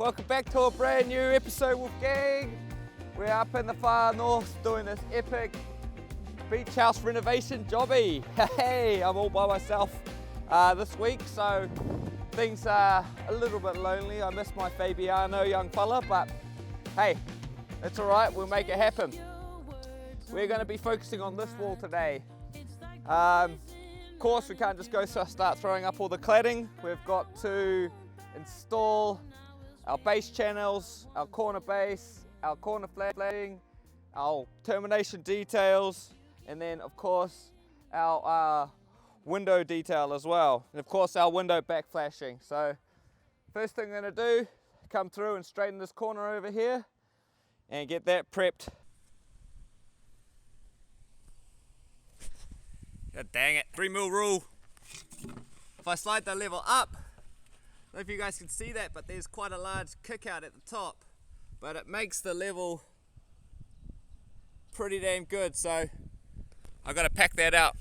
welcome back to a brand new episode with Gang. We're up in the far north doing this epic beach house renovation jobby. Hey, I'm all by myself this week, so things are a little bit lonely. I miss my Fabiano young fella, but hey, it's all right, we'll make it happen. We're going to be focusing on this wall today. Of course, we can't just go start throwing up all the cladding. We've got to install our base channels, our corner base, our corner flagging, our termination details, and then of course our window detail as well, and of course our window back flashing. So first thing I'm going to do, come through and straighten this corner over here and get that prepped. God dang it, 3mm rule. If I slide the level up, I don't know if you guys can see that, but there's quite a large kick out at the top, but it makes the level pretty damn good, so I've got to pack that out.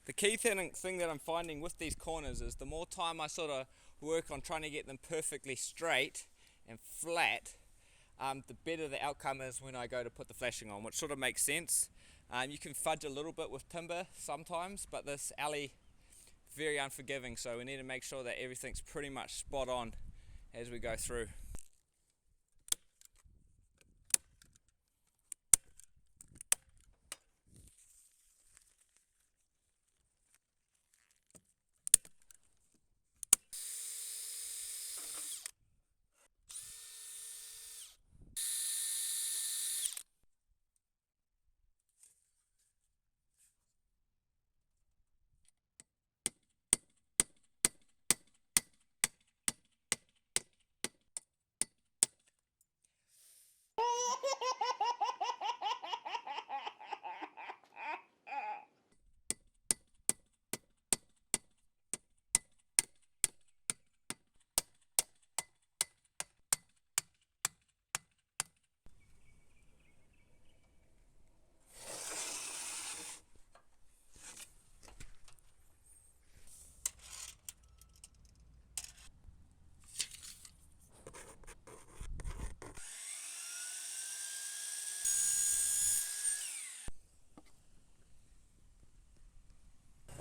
The key thing that I'm finding with these corners is the more time I sort of work on trying to get them perfectly straight and flat, the better the outcome is when I go to put the flashing on, which sort of makes sense. You can fudge a little bit with timber sometimes, but this alley very unforgiving, so we need to make sure that everything's pretty much spot on as we go through.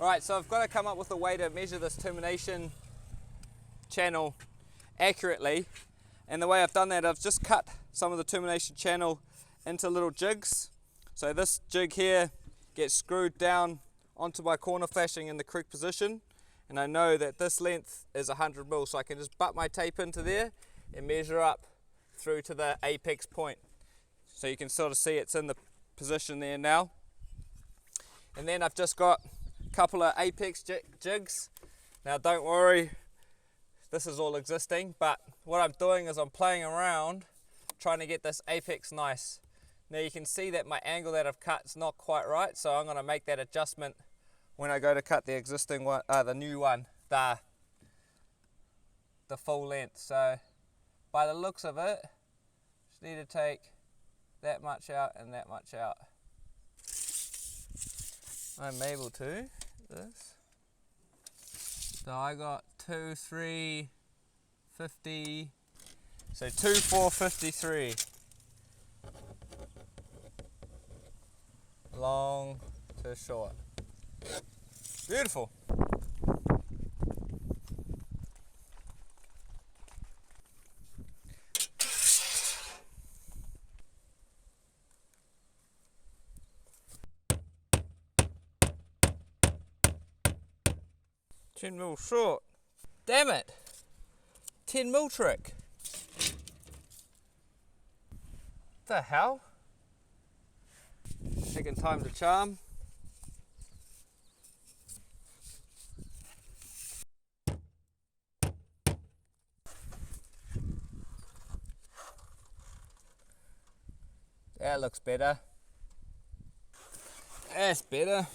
Alright, so I've got to come up with a way to measure this termination channel accurately, and the way I've done that, I've just cut some of the termination channel into little jigs. So this jig here gets screwed down onto my corner flashing in the correct position, and I know that this length is 100mm, so I can just butt my tape into there and measure up through to the apex point. So you can sort of see it's in the position there now. And then I've just got couple of apex jigs. Now don't worry, this is all existing, but what I'm doing is I'm playing around trying to get this apex nice. Now you can see that my angle that I've cut is not quite right, so I'm going to make that adjustment when I go to cut the existing one, the new one, the full length. So by the looks of it, just need to take that much out and that much out. I'm able to this. So I got 2, 3, 50, so 2, 4, 53. Long to short. Beautiful. Chin real short. Damn it! 10mm trick. What the hell? Second time's a charm. That looks better. That's better.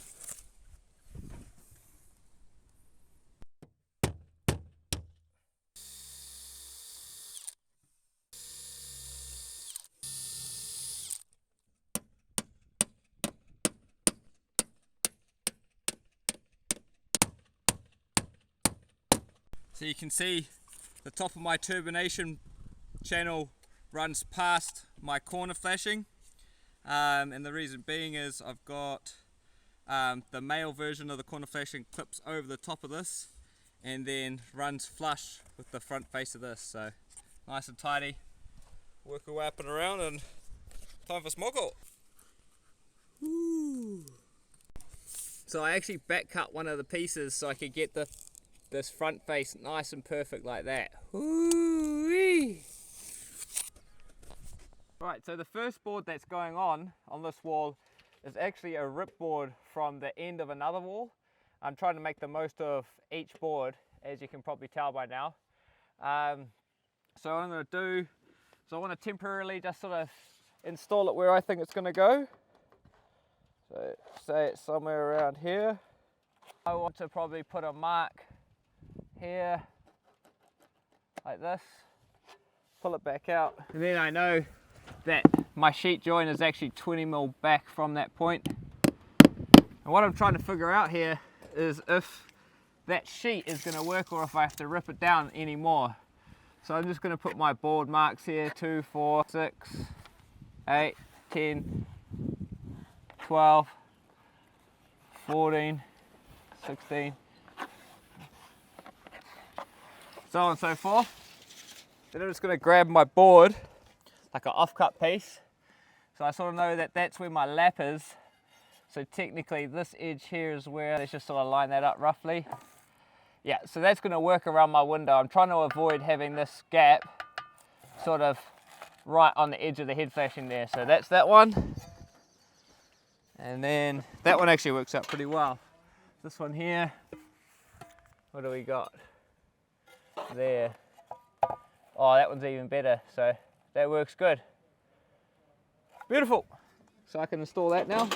So you can see the top of my Termination Channel runs past my corner flashing, and the reason being is I've got the male version of the corner flashing clips over the top of this and then runs flush with the front face of this, so nice and tidy. Work our way up and around, and time for smoggle. So I actually back cut one of the pieces so I could get this front face nice and perfect like that. Ooh-wee. Right, so the first board that's going on this wall is actually a rip board from the end of another wall. I'm trying to make the most of each board, as you can probably tell by now. So what I'm going to do is I want to temporarily just sort of install it where I think it's going to go. So say it's somewhere around here. I want to probably put a mark here like this, pull it back out, and then I know that my sheet joint is actually 20mm back from that point. And what I'm trying to figure out here is if that sheet is going to work or if I have to rip it down anymore. So I'm just going to put my board marks here: 2, 4, 6, 8, 10, 12, 14, 16, so on and so forth. Then I'm just going to grab my board like an offcut piece, so I sort of know that that's where my lap is. So technically this edge here is where, let's just sort of line that up roughly. Yeah, so that's going to work around my window. I'm trying to avoid having this gap sort of right on the edge of the head flashing there. So that's that one, and then that one actually works out pretty well. This one here, what do we got there? Oh, that one's even better, so that works good. Beautiful. So I can install that now.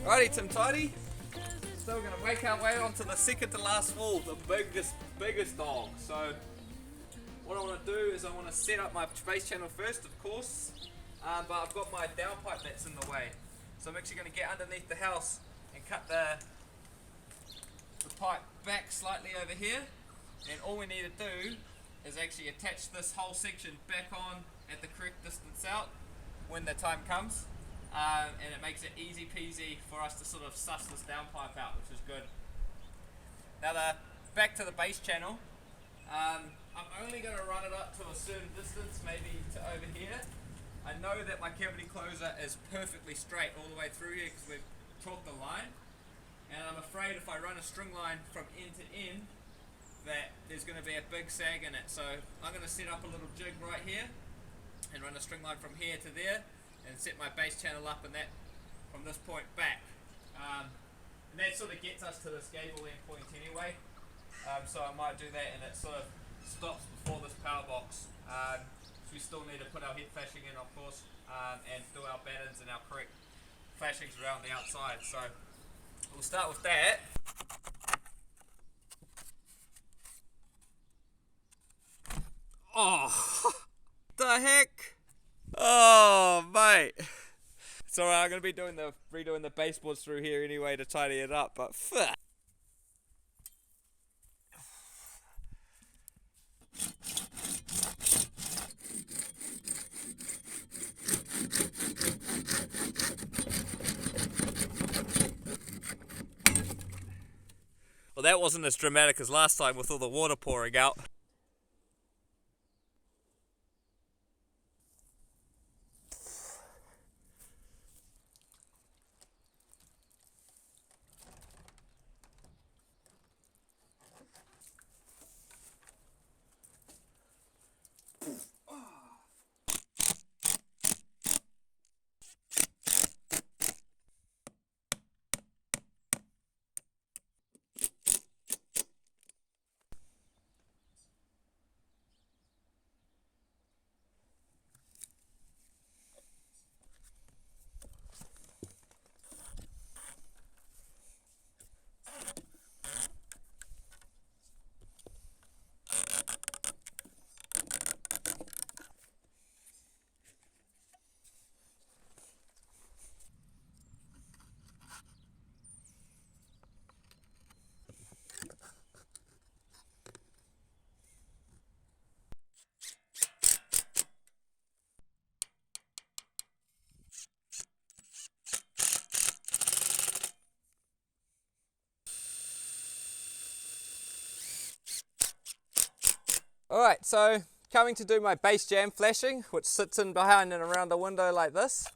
Righty, Tim Tidy. So we're going to make our way onto the second to last wall, the biggest dog. So what I want to do is I want to set up my space channel first, of course, but I've got my downpipe that's in the way. So I'm actually going to get underneath the house and cut the pipe back slightly over here, and all we need to do is actually attach this whole section back on at the correct distance out, when the time comes, and it makes it easy peasy for us to sort of suss this downpipe out, which is good. Now back to the base channel, I'm only going to run it up to a certain distance, maybe to over here. I know that my cavity closer is perfectly straight all the way through here because we've chalked the line, and I'm afraid if I run a string line from end to end that there's going to be a big sag in it. So I'm going to set up a little jig right here and run a string line from here to there and set my base channel up and that from this point back. And that sort of gets us to this gable end point anyway. So I might do that, and it sort of stops before this power box. So we still need to put our head flashing in, of course, and do our battens and our correct flashings around the outside. So we'll start with that. Oh, the heck! Oh, mate. It's alright, I'm going to be redoing the baseboards through here anyway to tidy it up, but fuck. Well, that wasn't as dramatic as last time with all the water pouring out. Alright, so coming to do my base jam flashing, which sits in behind and around the window like this.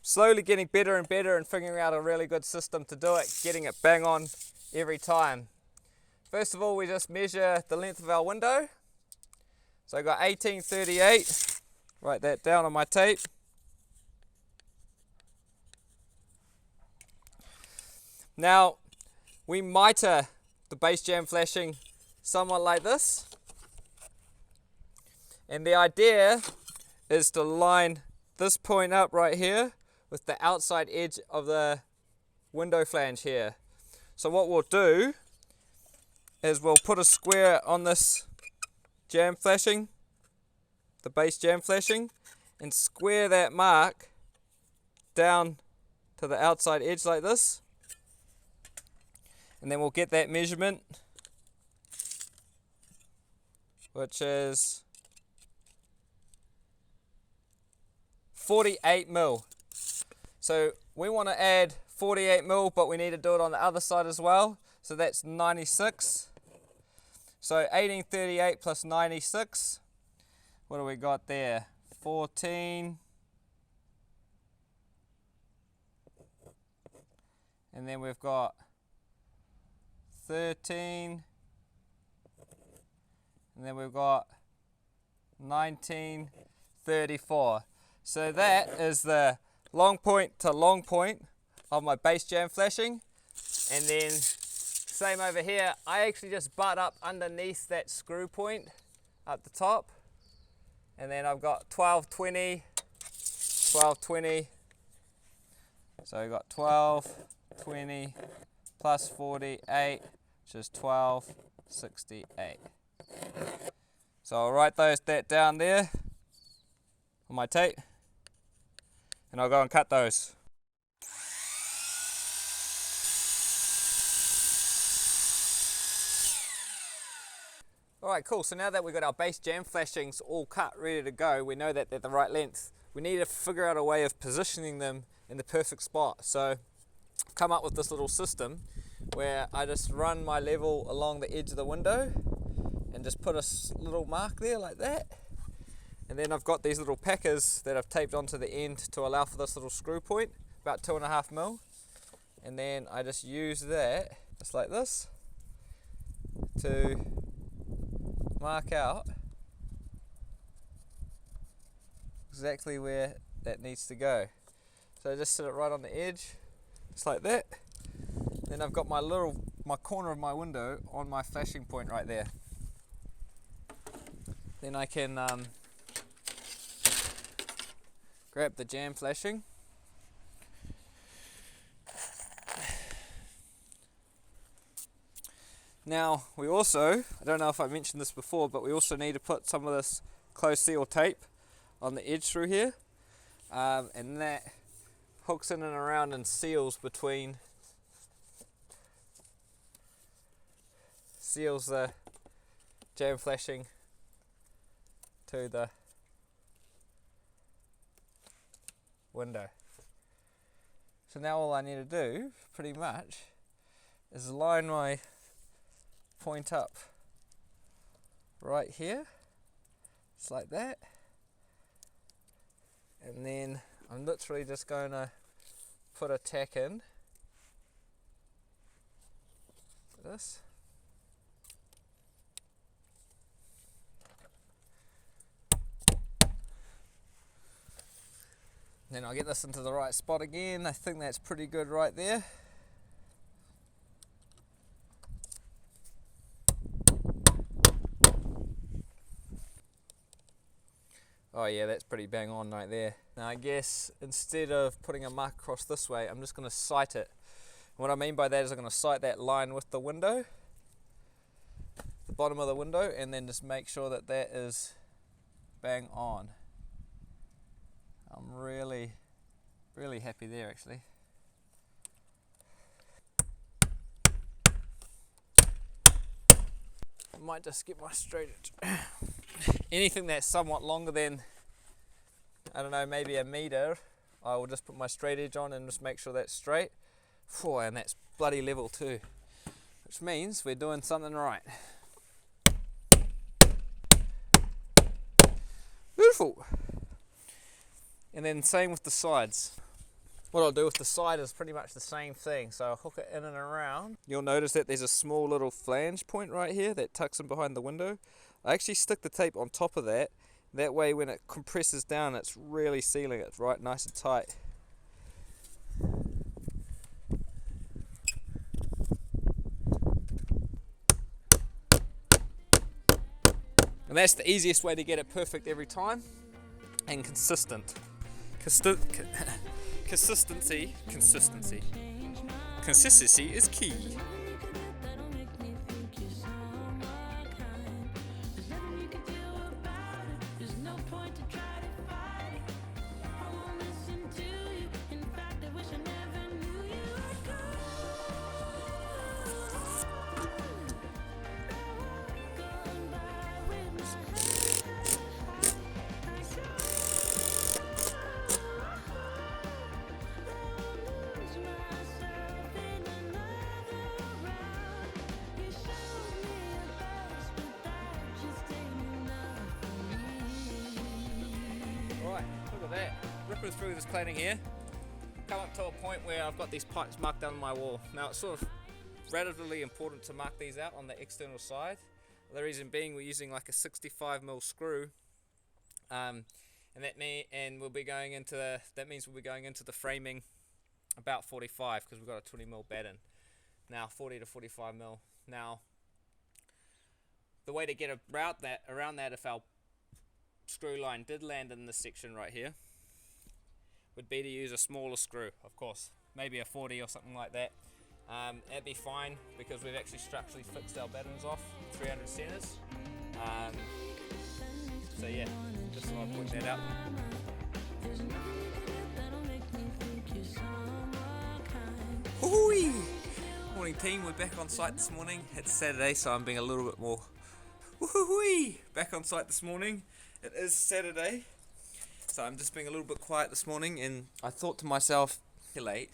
Slowly getting better and better and figuring out a really good system to do it, getting it bang on every time. First of all, we just measure the length of our window. So I got 1838, write that down on my tape. Now, we miter the base jam flashing somewhat like this. And the idea is to line this point up right here with the outside edge of the window flange here. So what we'll do is we'll put a square on this jam flashing, the base jam flashing, and square that mark down to the outside edge like this. And then we'll get that measurement, which is 48 mil. So we want to add 48 mil, but we need to do it on the other side as well. So that's 96. So 1838 plus 96. What do we got there? 14. And then we've got 13. And then we've got 1934. So that is the long point to long point of my base jam flashing. And then same over here, I actually just butt up underneath that screw point at the top. And then I've got 1220, 1220. So I've got 1220 plus 48, which is 1268. So I'll write that down there on my tape, and I'll go and cut those. Alright, cool. So now that we've got our base jam flashings all cut, ready to go, we know that they're the right length. we need to figure out a way of positioning them in the perfect spot. So I've come up with this little system where I just run my level along the edge of the window and just put a little mark there like that. And then I've got these little packers that I've taped onto the end to allow for this little screw point, about 2.5 mil. And then I just use that, just like this, to mark out exactly where that needs to go. So I just sit it right on the edge, just like that. Then I've got my corner of my window on my flashing point right there. Then I can grab the jam flashing. Now we also, I don't know if I mentioned this before, but we also need to put some of this closed seal tape on the edge through here, and that hooks in and around and seals the jam flashing to the window. So now all I need to do pretty much is line my point up right here, just like that, and then I'm literally just going to put a tack in like this. Then I'll get this into the right spot again. I think that's pretty good right there. Oh yeah, that's pretty bang on right there. Now I guess instead of putting a mark across this way, I'm just going to sight it. What I mean by that is I'm going to sight that line with the window, the bottom of the window, and then just make sure that that is bang on. I'm really happy there actually. I might just get my straight edge. Anything that's somewhat longer than, I don't know, maybe a meter, I will just put my straight edge on and just make sure that's straight. And that's bloody level too, which means we're doing something right. Beautiful. And then same with the sides. What I'll do with the side is pretty much the same thing. So I'll hook it in and around. You'll notice that there's a small little flange point right here that tucks in behind the window. I actually stick the tape on top of that. That way when it compresses down, it's really sealing it right nice and tight. And that's the easiest way to get it perfect every time, and consistent. Consistency is key. Look at that, ripping through this cladding here, come up to a point where I've got these pipes marked down my wall. Now it's sort of relatively important to mark these out on the external side. The reason being we're using like a 65mm screw, and that means we'll be going into the framing about 45 because we've got a 20mm batten. Now 40 to 45mm. Now the way to get around that if our screw line did land in this section right here would be to use a smaller screw, of course, maybe a 40 or something like that. That'd be fine because we've actually structurally fixed our battens off 300 centers. So yeah, just thought I'd point that out. Hoo-hoo-wee! Morning team, we're back on site this morning. It's Saturday, so I'm being a little bit more woo-hoo-wee! Back on site this morning. It is Saturday, So I'm just being a little bit quiet this morning, and I thought to myself, calculate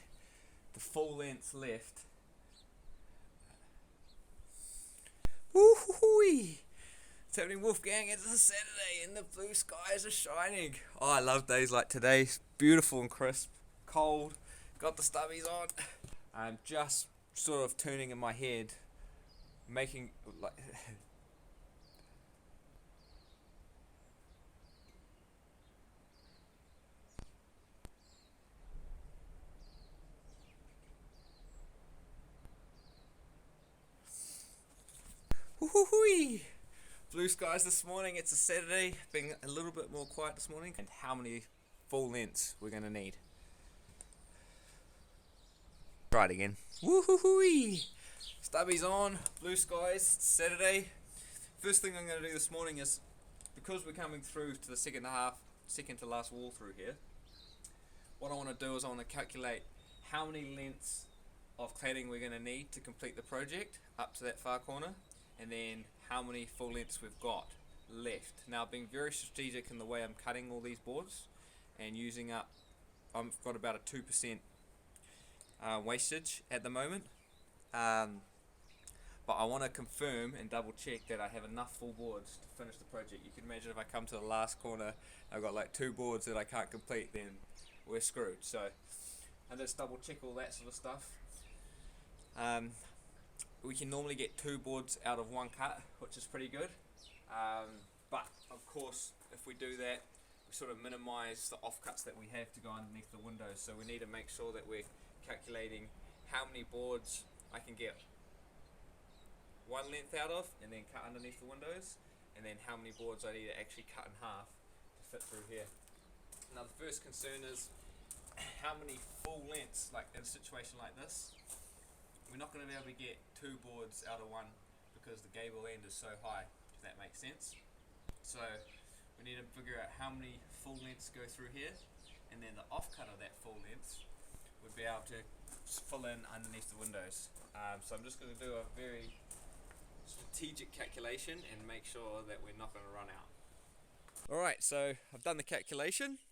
the full length left. Woo-hoo-hoo-wee. It's happening, Wolfgang. It's a Saturday and the blue skies are shining. Oh, I love days like today. It's beautiful and crisp, cold, got the stubbies on. I'm just sort of turning in my head, making like woo-hoo-hoo-wee. Blue skies this morning. It's a Saturday, being a little bit more quiet this morning. And how many full lengths we're going to need. Try it again. Woo-hoo-hoo-wee. Stubbies on, blue skies, Saturday. First thing I'm going to do this morning is, because we're coming through to the second to last wall through here, what I want to do is I want to calculate how many lengths of cladding we're going to need to complete the project up to that far corner, and then how many full lengths we've got left. Now, being very strategic in the way I'm cutting all these boards and using up, I've got about a 2% wastage at the moment, but I want to confirm and double check that I have enough full boards to finish the project. You can imagine if I come to the last corner, I've got like 2 boards that I can't complete, then we're screwed. So I just double check all that sort of stuff. We can normally get 2 boards out of 1 cut, which is pretty good, but of course if we do that, we sort of minimize the offcuts that we have to go underneath the windows. So we need to make sure that we're calculating how many boards I can get 1 length out of and then cut underneath the windows, and then how many boards I need to actually cut in half to fit through here. Now the first concern is how many full lengths, like in a situation like this, we're not going to be able to get 2 boards out of 1 because the gable end is so high, if that makes sense. So we need to figure out how many full lengths go through here, and then the offcut of that full length would be able to fill in underneath the windows. So I'm just going to do a very strategic calculation and make sure that we're not going to run out. Alright, so I've done the calculation.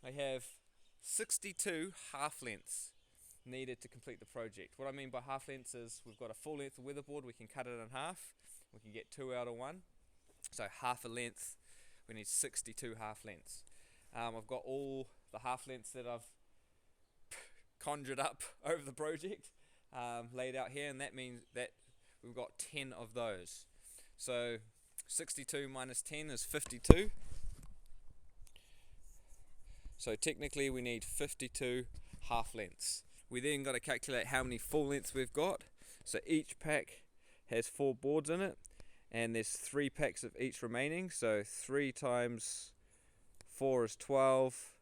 I have 62 half lengths needed to complete the project. What I mean by half lengths is we've got a full length of weatherboard, we can cut it in half, we can get 2 out of 1, so half a length, we need 62 half lengths. I've got all the half lengths that I've conjured up over the project laid out here, and that means that we've got 10 of those. So 62 minus 10 is 52. So technically we need 52 half lengths. We then got to calculate how many full lengths we've got. So each pack has 4 boards in it, and there's 3 packs of each remaining. So 3 times 4 is 12,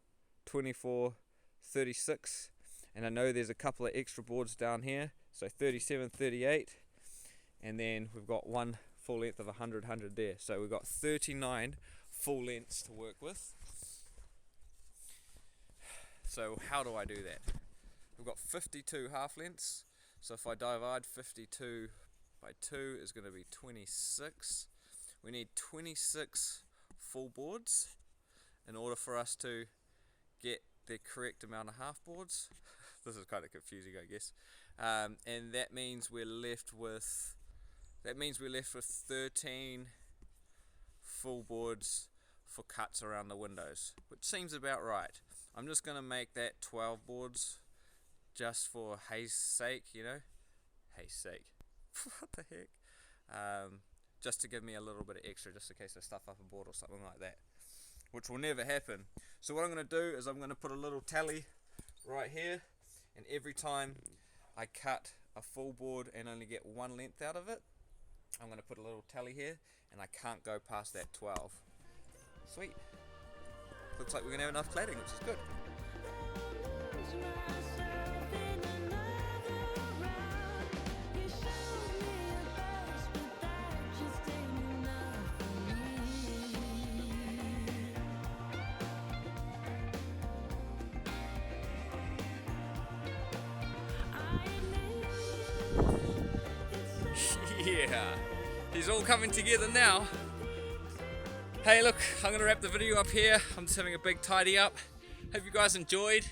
24, 36. And I know there's a couple of extra boards down here, so 37, 38. And then we've got 1 full length of 100, 100 there. So we've got 39 full lengths to work with. So how do I do that? We've got 52 half lengths, so if I divide 52 by 2 is going to be 26. We need 26 full boards in order for us to get the correct amount of half boards. This is kind of confusing, I guess. And that means we're left with 13 full boards for cuts around the windows, which seems about right. I'm just going to make that 12 boards just for haste sake, you know, haste sake, what the heck, just to give me a little bit of extra, just in case I stuff up a board or something like that, which will never happen. So what I'm going to do is I'm going to put a little tally right here, and every time I cut a full board and only get 1 length out of it, I'm going to put a little tally here, and I can't go past that 12. Sweet. Looks like we're going to have enough cladding, which is good. Yeah, he's all coming together now. Hey look, I'm going to wrap the video up here. I'm just having a big tidy up. Hope you guys enjoyed.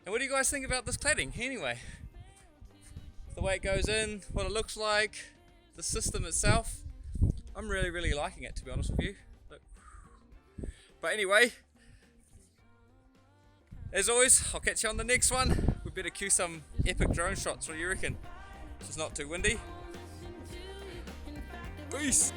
And what do you guys think about this cladding anyway? The way it goes in, what it looks like, the system itself. I'm really liking it, to be honest with you. Look. But anyway, as always, I'll catch you on the next one. We better cue some epic drone shots, what do you reckon? It's not too windy. Peace!